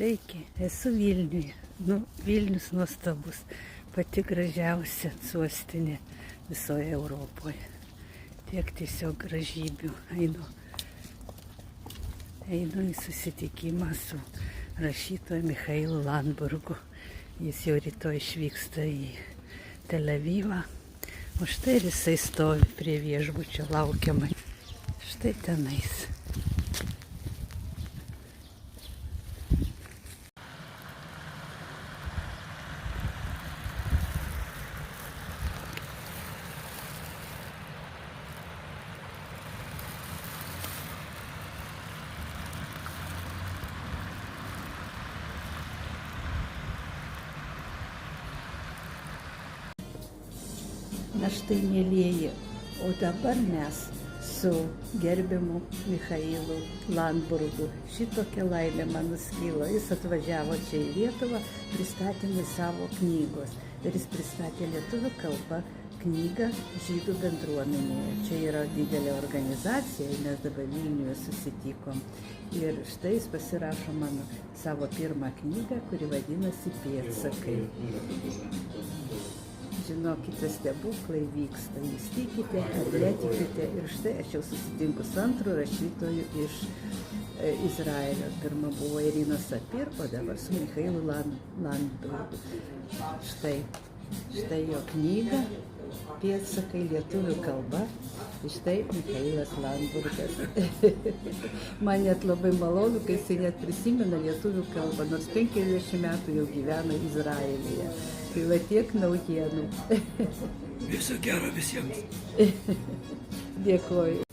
Sveiki, esu Vilniuje. Vilnius nuostabus, pati gražiausia sostinė visoje Europoje. Tiek tiesiog gražybių. Einu į susitikimą su rašytoju Michailu Landburgu. Jis jau rytoj išvyksta į Tel Avivą. O štai ir jisai stovi prie viešbučio laukiamai. Štai tenais. Na štai, mėlyjeji, o dabar mes su gerbiamu Michailu Landburgu. Šitokia laimė man nuskilo. Jis atvažiavo čia į Lietuvą pristatymui savo knygos. Ir jis pristatė lietuvių kalbą knygą žydų bendruomenėje. Čia yra didelė organizacija, mes dabar Vilniuje susitikom. Ir štai jis pasirašo mano savo pirmą knygą, kuri vadinasi Pėdsakai. Žinokite, stebuklai vyksta, jūs tikite ar netikite. Ir štai aš jau susitinku su antru rašytoju iš Izraelio. Pirma buvo Irina Sapir, o dabar su Michailu Landburgu. Štai jo knyga Pėdsakai lietuvių kalba. Štai Michailas Landburgas. Man net labai malonu, kai jisai net prisimena lietuvių kalbą, nors 50 metų jau gyvena Izraelyje. Tai va tiek naujienų. Viso gero visiems. Dėkoju.